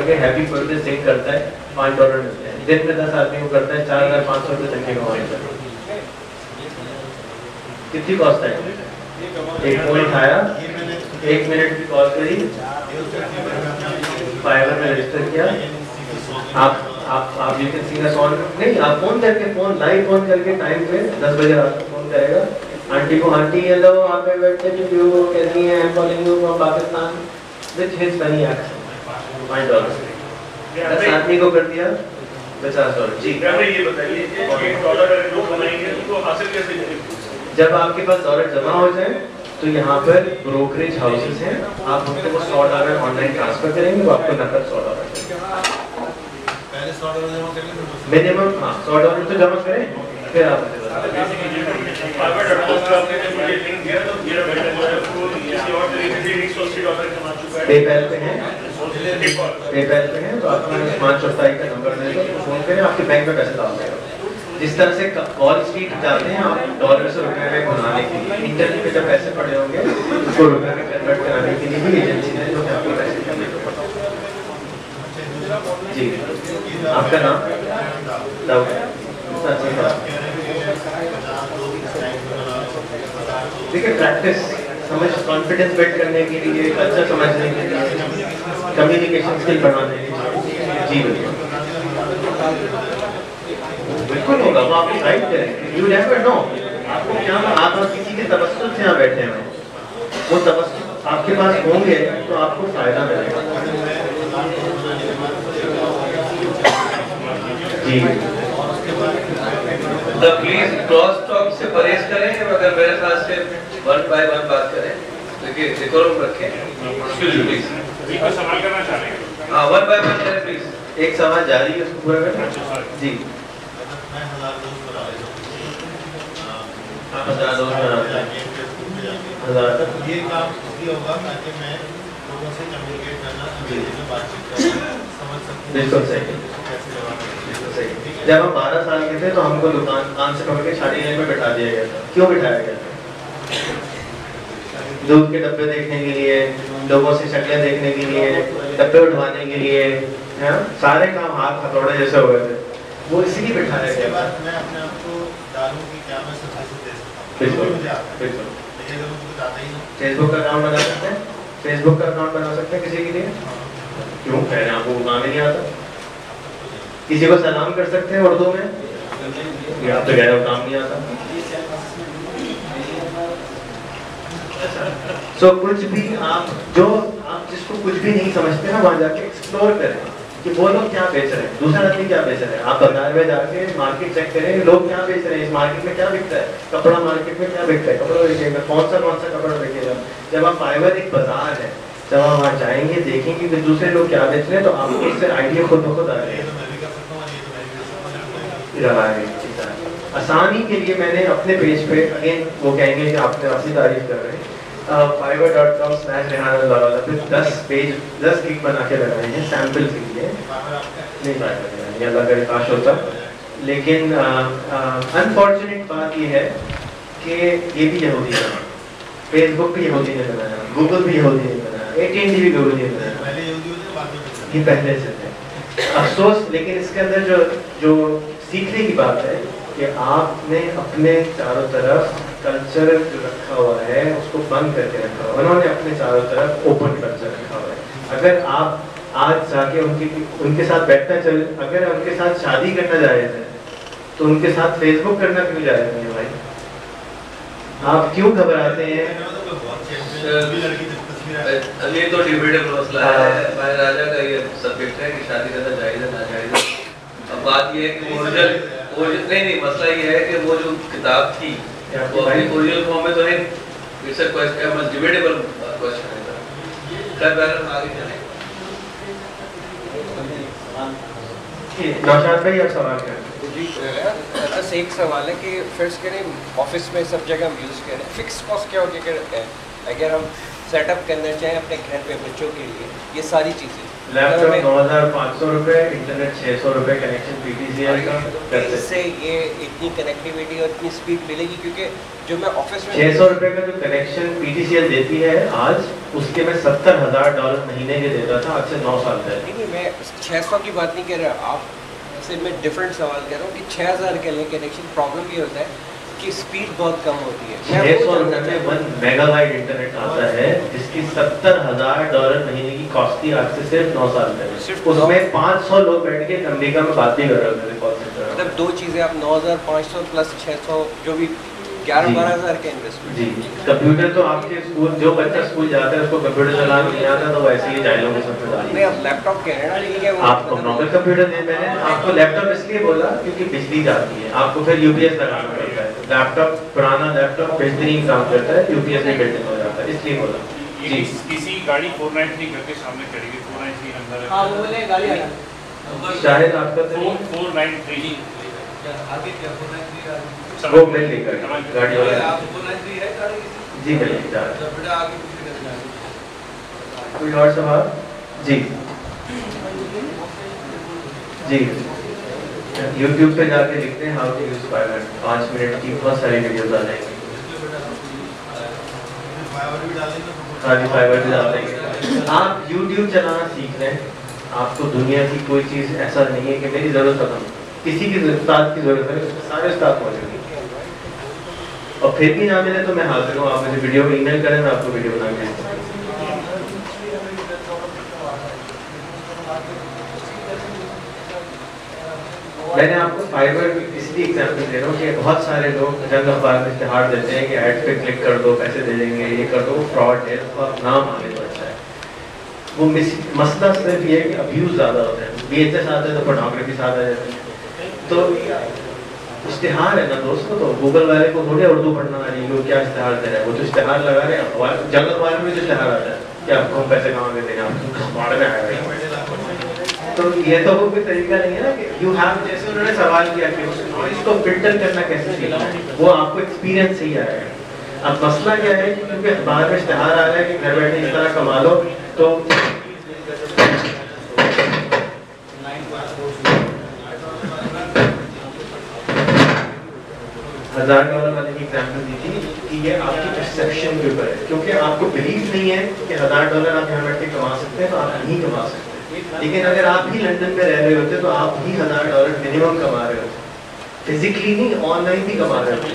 करके happy birthday सिंग करता है, $5 मिलते हैं। दिन में 10 आदमी को करता है, 4500 रुपये तक के कमाएगा। कितनी कॉस्ट है? एक फोन उठाया, 1 मिनट की कॉल करी, फाइवर में रजिस्टर किया, आप you can sing a song. नहीं, आप फोन करके, फोन लाइव फोन करके टाइम पे 10 बजे रात को फोन करेगा आंटी को, आंटी हेलो आपके बर्थडे टू यू, कैसी हैं, I am calling you from Pakistan with his funny accent, $5। 10 आदमी को कर दिया $50। जी ये बताइए $1 लोग बनाएंगे तो हासिल कैसे करेंगे? जब आपके पास डॉलर जमा हो जाए तो यहाँ पर ब्रोकरेज हाउसेस हैं, आप उनको वो $100 ऑनलाइन ट्रांसफर करेंगे, वो आपको नकद $100 पहले $100 जमा करेंगे, मिनिमम। हाँ, $100 तो जमा करें, फिर आप पेपैल पे हैं, तो आपको उस्मान चौथाई का नंबर दे दो, फोन करें, आपके बैंक में पैसे डाल देगा। जिस तरह से वॉल स्ट्रीट जाते हैं आप डॉलर से रुपए में बनाने के लिए, इंटरनेट पे जब पैसे पड़े होंगे उसको रुपए में कन्वर्ट कराने के लिए भी एजेंसी है जो आपको पैसे करने को। जी, आपका नाम? देखिए, प्रैक्टिस, समझ, कॉन्फिडेंस बिल्ड करने के लिए, कल्चर समझने के लिए, कम्युनिकेशन स्किल बढ़ाने के लिए। जी बिल्कुल होगा, वो आपकी गाइड करेंगे। यू नेवर नो, आपको क्या, आप किसी के तवज्जुह से यहाँ बैठे हैं, वो तवज्जुह आपके पास होंगे तो आपको फायदा मिलेगा। जी, तो प्लीज क्रॉस टॉक से परहेज करें, अगर मेरे साथ से 1 by 1 बात करें, देखिए डेकोरम रखें। प्लीज कोई सवाल करना चाह रहे हैं? हाँ, 1 by 1 करें प्लीज। एक सवाल जारी है, उसको पूरा करें। जी, मैं 1000 दोस्त बना रहा हूँ, आप 1000 दोस्त बना रहे हैं, 1000 ये काम इसलिए होगा ताकि मैं लोगों से कम्युनिकेट करना, अंग्रेजी में बातचीत करना समझ सकूं। बिल्कुल सही, कैसे जवाब बिल्कुल सही। जब हम 12 साल के थे तो हमको दुकान से पकड़ के शादी लाइन में बिठा दिया गया था। क्यों बिठाया गया था? दूध के डब्बे देखने के लिए, लोगों से शक्लें देखने के लिए, डब्बे उठवाने के लिए, है ना? सारे काम हाथ हथौड़े जैसे हो गए थे, वो इसीलिए बिठाया इसके गया था। बाद मैं अपने आप को डालूं कि क्या मैं सर्विस दे सकता हूँ। बिल्कुल, मुझे आता है, बिल्कुल। लेकिन अगर मुझे कुछ आता ही नहीं। फेसबुक का अकाउंट बना सकते हैं, फेसबुक का अकाउंट बना सकते हैं किसी के लिए। क्यों कह रहे हैं? आपको काम ही नहीं आता? किसी को सलाम कर सकते हैं उर्दू में? ये आप तो कह रहे हो काम नहीं आता। सो कुछ भी आप जिसको कुछ भी नहीं समझते ना, वहाँ जाके एक्सप्लोर करें कि वो लोग क्या बेच रहे हैं, दूसरा आदमी क्या बेच रहे हैं। आप बाजार में जाके मार्केट चेक करें, लोग क्या बेच रहे हैं, इस मार्केट में क्या बिकता है, कपड़ा मार्केट में क्या बिकता है, कपड़ा बिकेगा, कौन सा कपड़ा बिकेगा। जब आप फाइवर एक बाजार है, जब आप वहाँ जाएंगे, देखेंगे कि दूसरे लोग क्या बेच रहे हैं, तो आपको उससे आइडिया खुद ब खुद आ रहा है। आसानी के लिए मैंने अपने पेज पे, अगेन वो कहेंगे कि आपने अपनी तारीफ कर रहे हैं, fiverr.com/rehan पे 10 क्लिक बना के लगाए हैं सैंपल के लिए। नहीं पाया, अल्लाह का काश होता। लेकिन अनफॉर्चुनेट बात ये है कि ये भी यहूदी है, फेसबुक भी यहूदी ने बनाया, गूगल भी यहूदी ने बनाया, AT&T भी यहूदी ने बनाया, ये पहले से थे। अफसोस, लेकिन इसके अंदर जो सीखने की बात है कि आपने अपने चारों तरफ कल्चर जो रखा हुआ है उसको बंद करके रखा हुआ है, उन्होंने अपने चारों तरफ ओपन कल्चर रखा हुआ है। अगर आप आज जाके उनके साथ बैठना चल, अगर उनके साथ शादी करना जायज़ है तो उनके साथ फेसबुक करना क्यों जायज़ नहीं है भाई? आप क्यों घबराते हैं? ये तो डिबेटेबल मसला है, भाई राजा का ये सब्जेक्ट है कि शादी करना जायज़ है ना जायज़ है। अब बात ये है कि ओरिजिनल नहीं, मसला ये है कि वो जो किताब थी वो ओरिजिनल फॉर्म में तो है, it's a question, debatable question है। कर बैलेंस आगे चलें। नौशाद भाई आप सवाल करें। जी, बस एक सवाल है कि फर्स्ट करें ऑफिस में सब जगह हम यूज़ करें, फिक्स कॉस्ट क्या होगी अगर हम सेटअप करना चाहें अपने घर पे बच्चों के लिए, ये सारी चीज़ें? लैपटॉप 9,500 रुपये, इंटरनेट 600 रुपये, कनेक्शन PTCL का। इससे ये इतनी कनेक्टिविटी और इतनी स्पीड मिलेगी? क्योंकि जो मैं ऑफिस में 600 रुपये का जो कनेक्शन PTCL देती है आज, उसके मैं $70,000 महीने के देता था आज से 9 साल पहले। नहीं, मैं 600 की बात नहीं कह रहा, आपसे मैं डिफरेंट सवाल कर रहा हूँ कि 6000 के लिए कनेक्शन प्रॉब्लम ये होता है कि स्पीड बहुत कम होती है। 600 रुपये में 1 मेगाबाइट इंटरनेट आता है जिसकी $70,000 महीने की कॉस्ट थी आज से सिर्फ 9 साल पहले। उसमें 500 लोग बैठ के अमेरिका में बात भी कर रहे होते थे कॉल सेंटर। मतलब दो चीज़ें, आप 9500 प्लस 600 जो भी 11-12 हज़ार के इन्वेस्टमेंट। जी, कंप्यूटर तो आपके स्कूल, जो बच्चा स्कूल जाता है उसको कंप्यूटर चलाना नहीं आता तो वैसे ही जाइलों को सब डाल। नहीं, अब लैपटॉप कह रहे हैं ना, ठीक है। आपको नॉर्मल कंप्यूटर दे, मैंने आपको लैपटॉप इसलिए बोला क्योंकि बिजली जाती है, आपको फिर यूपीएस लगाना पड़ता है। लैपटॉप, पुराना लैपटॉप बेहतरीन काम करता है, यूपीएस में बिल्ट हो जाता है, इसलिए बोला। जी, किसी गाड़ी 493 घर के सामने खड़ी है, 493 अंदर हाँ, वो बोले गाड़ी आई। शायद आपका 493 आगे क्या 493 वो मिल लेकर गाड़ी वाला आप 493 है गाड़ी जी मिल लेकर बेटा आगे पीछे करना। कोई और सवाल? जी जी, YouTube पे जाके लिखते हैं how to use Fiverr, 5 minute की बहुत सारी वीडियोस आ जाएंगी। हाँ जी, फाइवर भी डाल देंगे। आप YouTube चलाना सीख लें, आपको दुनिया की कोई चीज़ ऐसा नहीं है कि मेरी ज़रूरत खत्म, किसी की उस्ताद की ज़रूरत है, उसमें सारे उस्ताद मौजूद हैं। और फिर भी ना मिले तो मैं हाजिर हूँ, आप मुझे वीडियो ईमेल करें, मैं आपको वीडियो बना के भेज दूँ। मैंने आपको फाइबर इसलिए एग्जाम्पल दे रहा हूँ कि बहुत सारे लोग जंग अखबार में इश्तेहार देते हैं कि ऐड पे क्लिक कर दो पैसे दे देंगे, ये कर दो, वो फ्रॉड है, उसका नाम आगे तो अच्छा है। वो मसला सिर्फ ये है कि अब्यूज़ ज़्यादा होता है, VHS आता है तो पोर्नोग्राफी साथ आ जाती है। तो इश्तेहार है ना दोस्तों, तो गूगल वाले को थोड़े उर्दू पढ़ना आ रही है, वो क्या इश्तेहार दे रहा है, वो तो इश्तेहार लगा रहे हैं। जंग अखबार में तो इश्तेहार आता है कि आपको हम पैसे कमा के देंगे, आपको अखबार में आएगा। तो ये तो वो कोई तरीका नहीं है ना कि यू हैव, जैसे उन्होंने सवाल किया कि उस नॉइज को फिल्टर करना कैसे सीखना है, वो आपको एक्सपीरियंस से ही आएगा। अब मसला क्या है कि क्योंकि अखबार में इश्तेहार आ रहा है कि घर बैठे इस तरह कमा लो, तो $1000 वाले की एग्जाम्पल दी थी कि ये आपकी परसेप्शन के ऊपर है, क्योंकि आपको बिलीव नहीं है कि $1000 आप यहाँ बैठ के कमा सकते हैं तो आप नहीं कमा सकते। लेकिन अगर आप भी लंदन में रह रहे होते तो आप भी $1000 मिनिमम कमा रहे होते, फिजिकली नहीं, ऑनलाइन भी कमा रहे होते।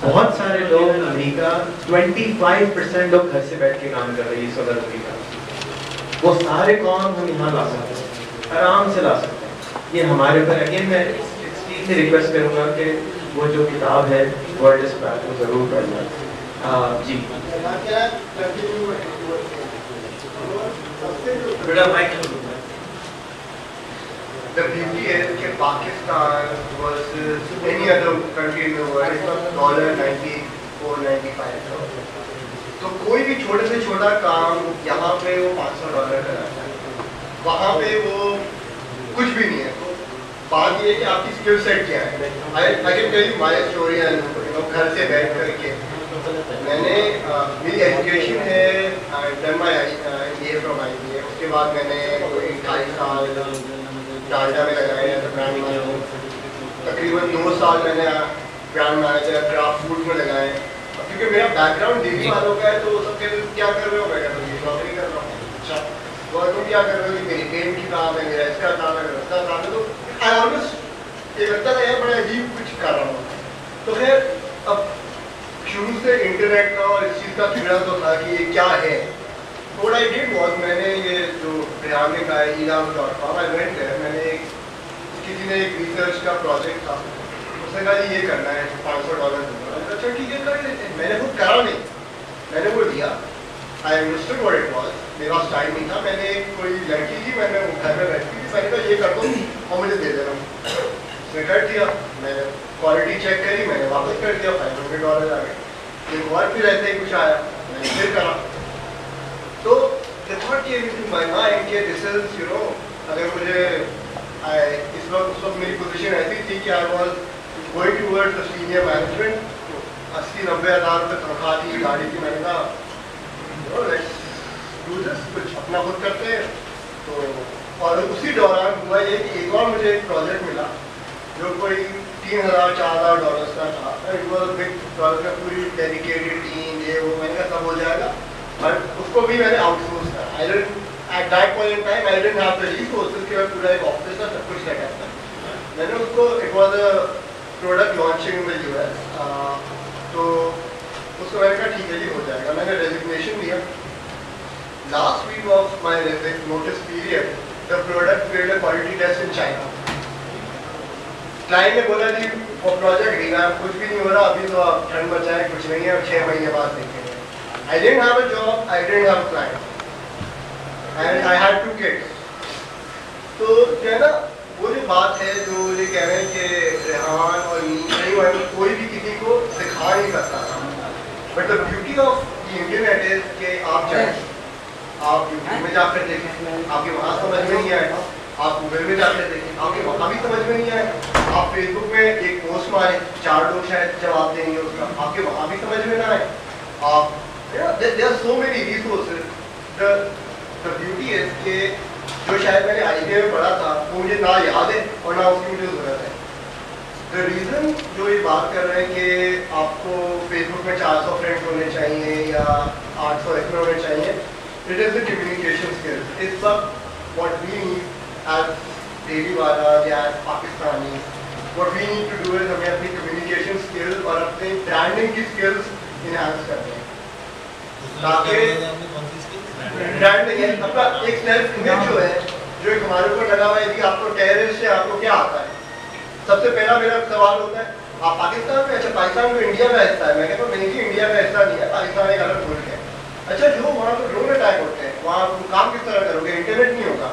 बहुत सारे लोग अमेरिका, 25% लोग घर से बैठ के काम कर रहे हैं इस वक्त अमेरिका, वो सारे काम हम यहाँ ला सकते हैं, आराम से ला सकते हैं। ये हमारे ऊपर, अगेन मैं इस चीज़ से रिक्वेस्ट करूँगा कि वो जो किताब है वर्ल्ड इज बैक को ज़रूर पढ़ना। जी बेटा mic. The beauty is that Pakistan versus any other country in the world is $94.95. तो कोई भी छोटे से छोटा काम यहाँ पे वो $500 कराता है, वहाँ पे वो कुछ भी नहीं है। तो बात ये है कि आपकी स्किल सेट क्या है। I can tell you my story and घर से बैठ करके मैंने मेरी एजुकेशन है, done my MBA from IBA, उसके बाद मैंने कोई 2.5 साल टाटा में लगाए ब्रांड मैनेजर, तकरीबन 2 साल मैंने ब्रांड मैनेजर क्राफ्ट फूड में लगाए। क्योंकि मेरा बैकग्राउंड दिल्ली वालों का है तो सब कहते क्या कर रहे हो, मैं कहता हूँ नौकरी कर रहा हूँ। अच्छा, तो तुम क्या कर रहे हो कि मेरी पेंट की काम है, मेरा इसका काम है, मेरा उसका काम है। तो आई ऑलमोस्ट ये लगता था यार बड़ा अजीब कुछ कर रहा हूँ। तो खैर अब शुरू से इंटरनेट का और इस चीज़ का कीड़ा तो था कि ये क्या है। What I did was मैंने ये जो बयान में कहा elam.com, I went there, मैंने किसी ने एक रिसर्च का प्रोजेक्ट था, उसने कहा ये करना है, $500 दूंगा। अच्छा ठीक है कर लेते हैं। मैंने वो करा नहीं, मैंने वो दिया। I understood what it was, मेरे पास टाइम नहीं था। मैंने कोई लड़की थी, मैंने घर में बैठी थी, मैंने कहा ये कर दो और मुझे दे देना। उसने कर दिया, मैंने क्वालिटी चेक करी, मैंने वापस कर दिया, $500 आ गए। एक और फिर ऐसे ही कुछ आया, मैंने फिर करा। तो the thought came into my mind कि this is अगर मुझे इस वक्त उस वक्त मेरी पोजीशन ऐसी थी कि I was going towards the senior management, 80-90 हज़ार रुपये तनख्वाह थी, गाड़ी की। मैंने कहा let's do this, कुछ अपना खुद करते हैं। तो और उसी दौरान हुआ ये कि एक और मुझे एक प्रोजेक्ट मिला जो कोई $3,000-4,000 का था। It was a big project, पूरी डेडिकेटेड टीम, ये वो। मैंने कहा सब हो जाएगा, बट उसको भी मैंने आउटसोर्स करा। I didn't at that point in time I didn't have the resources कि मैं पूरा एक ऑफिस का सब कुछ सेटअप करा। मैंने उसको, it was a product launching in the US, तो उसको मैंने कहा ठीक है जी हो जाएगा। मैंने रेजिग्नेशन दिया। Last week of my notice period the product failed a quality test in China. Client ने बोला जी वो प्रोजेक्ट रिवैम्प कुछ भी नहीं हो रहा, अभी तो आप ठंड बचाए कुछ नहीं है और 6 महीने बाद देखेंगे। I didn't have a job, I didn't have client and I had 2 kids. तो क्या है ना, वो जो बात है जो ये कह रहे हैं कि रेहान और नहीं कोई भी किसी को सिखा नहीं सकता था, but the beauty of the internet is कि आप जाएं, आप यूट्यूब में जाकर देखें, आपके वहाँ समझ में नहीं आएगा, आप गूगल में जाकर देखें, आपके वहाँ भी समझ में नहीं आएगा, आप फेसबुक में एक पोस्ट मारें 4 लोग शायद जवाब देंगे उसका, आपके वहाँ भी समझ में ना आए। आप there are so many resources. The beauty is कि जो शायद मैंने आईटीआई में पढ़ा था वो मुझे ना याद है और ना उसकी मुझे ज़रूरत है। द रीज़न जो ये बात कर रहे हैं कि आपको फेसबुक में 400 फ्रेंड्स होने चाहिए या 800 इसमें होने चाहिए, it is the communication skills. इस वक्त what we need as Delhi वाला या as Pakistani, what we need to do is हमें अपनी कम्युनिकेशन स्किल्स और अपनी ब्रांडिंग की स्किल्स इनहांस करनी है, ताकि ब्रांडिंग है अपना एक सेल्फ इमेज जो है जो एक हमारे ऊपर लगा हुआ है कि आपको टेररिस्ट है, आपको क्या आता है। सबसे पहला मेरा सवाल होता है आप पाकिस्तान में, अच्छा पाकिस्तान तो इंडिया का हिस्सा है, मैं कहता हूँ नहीं जी इंडिया का हिस्सा नहीं है, पाकिस्तान एक अलग मुल्क है। अच्छा जो वहाँ पर ड्रोन अटैक होते हैं वहाँ काम किस तरह करोगे, इंटरनेट नहीं होगा,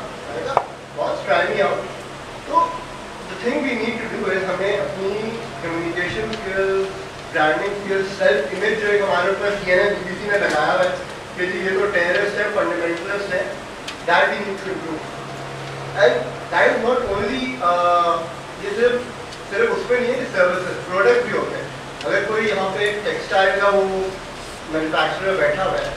बहुत ट्राई आउट। तो the thing we need to do is हमें अपनी communication skills, branding skills, self image जो एक हमारे ऊपर CNN BBC ने लगाया है कि जी ये तो टेररिस्ट है, फंडामेंटलिस्ट है, that we need to improve. And that is not only, ये सिर्फ उसमें नहीं है कि सर्विसेज, प्रोडक्ट भी होते हैं। अगर कोई यहाँ पे टेक्सटाइल का वो मैन्युफैक्चरर बैठा हुआ है,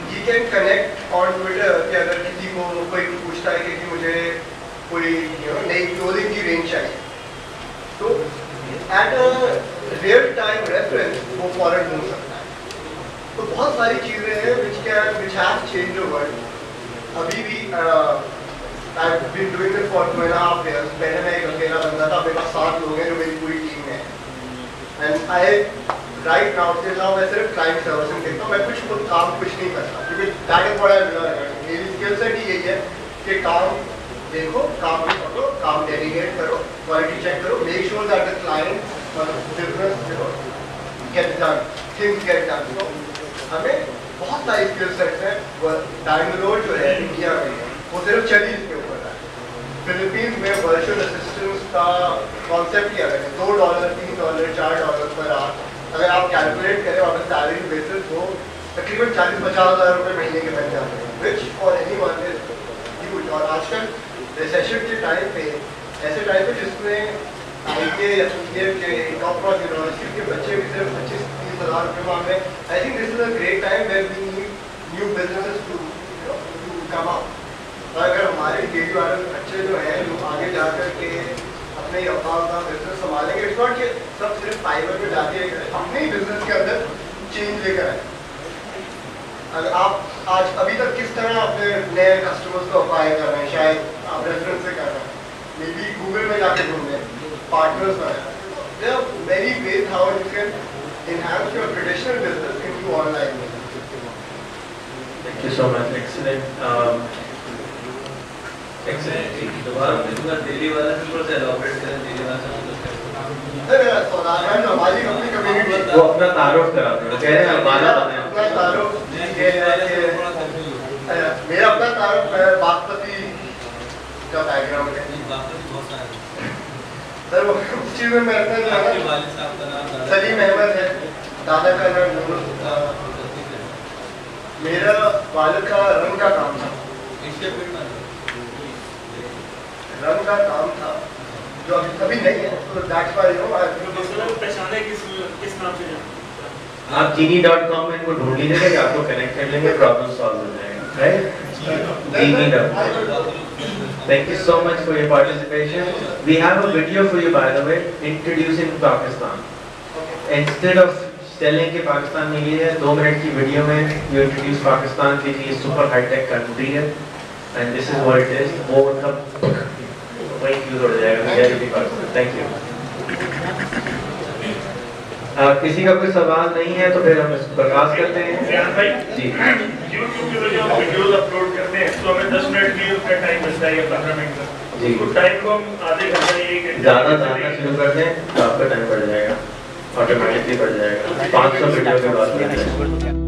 he can connect on Twitter कि अगर किसी को कोई पूछता है कि मुझे कोई नई क्लोथिंग की रेंज चाहिए, तो at a real time reference वो फॉरन ढूंढ सकता है। तो बहुत सारी चीज़ें हैं which have changed the world. अभी भी I've been doing it for 2.5 years. पहले मैं एक अकेला बंदा था, मेरे पास 7 लोग हैं जो मेरी पूरी टीम में है। And I right now मैं सिर्फ क्लाइंट सर्विसिंग देखता हूँ, मैं कुछ काम नहीं करता, क्योंकि that is what I learned. मेरी स्किल सेट ही यही है कि काम देखो, काम भी करो, काम डेलीगेट करो, क्वालिटी चेक करो, make sure that the client business get done, things get done. तो हमें बहुत सारी स्किल सेट्स हैं। बैंगलोर जो है इंडिया में वो सिर्फ चली इसके ऊपर है। फिलीपींस में वर्चुअल असिस्टेंस का कॉन्सेप्ट ही अलग है, $2, $3, $4 पर आवर। अगर आप कैलकुलेट करें वहाँ पर सैलरी बेसिस वो तकरीबन 40-50 हज़ार रुपये महीने के बन जाते हैं, which for anyone is huge. और आजकल रिसेशन के टाइम पे, ऐसे टाइम पे जिसमें IIT या CA के टॉप नॉच यूनिवर्सिटी के बच्चे भी सिर्फ 25-30 हज़ार रुपये मांग रहे हैं। I think this is a great time where we need new businesses to come up. और अगर हमारे डेली वाले बच्चे जो हैं जो आगे जाकर के अपने अपना बिजनेस संभालेंगे, इट्स नॉट कि सब सिर्फ फाइबर में जाके अपने ही बिजनेस के अंदर चेंज लेकर आए। अगर आप आज अभी तक किस तरह अपने नए कस्टमर्स को अप्लाई कर रहे हैं, शायद आप रेफरेंस से कर रहे हैं, मे बी गूगल में जाके ढूंढ रहे हैं, पार्टनर्स बनाए। There are many ways how you can enhance your traditional business into online business. Thank you so much. Excellent. Excellent. दोबारा दिल्ली वाला से थोड़ा सा एलॉबरेट करें, दिल्ली वाला से हमारी अपनी कम्युनिटी वो अपना तारुफ कराते हैं, कह रहे हैं हमारा अपना तारुफ मेरा अपना तारुफ बागपति का बैकग्राउंड है सर। वो उस चीज़ में मैं अपना सलीम अहमद है, दादा का नाम मेरा वालिद का रंग का काम था, रंग का काम था जो अभी नहीं है, तो दैट्स व्हाई पहचाने किस नाम से आप genie.com में इनको ढूंढ लीजिएगा कि आपको कनेक्ट कर लेंगे, प्रॉब्लम सॉल्व हो जाएगा, right? genie.com. Thank you so much for your participation. We have a video for you, by the way, introducing Pakistan. Instead of telling कि पाकिस्तान में ये है, 2 मिनट की वीडियो में यू इंट्रोड्यूस पाकिस्तान की ये सुपर हाईटेक कंट्री है and this is what it is, वो मतलब वही यूज हो जाएगा रियलिटी पाकिस्तान। Thank you. किसी का कोई सवाल नहीं है तो फिर हम इसको प्रकाश करते हैं। भाई जी YouTube के जो हम वीडियोस अपलोड करते हैं तो हमें 10 मिनट की उसका टाइम मिलता है या 15 मिनट का, जी तो टाइम को हम आधे घंटे या 1 घंटे ज़्यादा जानना शुरू कर दें तो आपका टाइम बढ़ जाएगा, ऑटोमेटिकली बढ़ जाएगा, 500 वीडियो के बाद बढ़ जाएगा।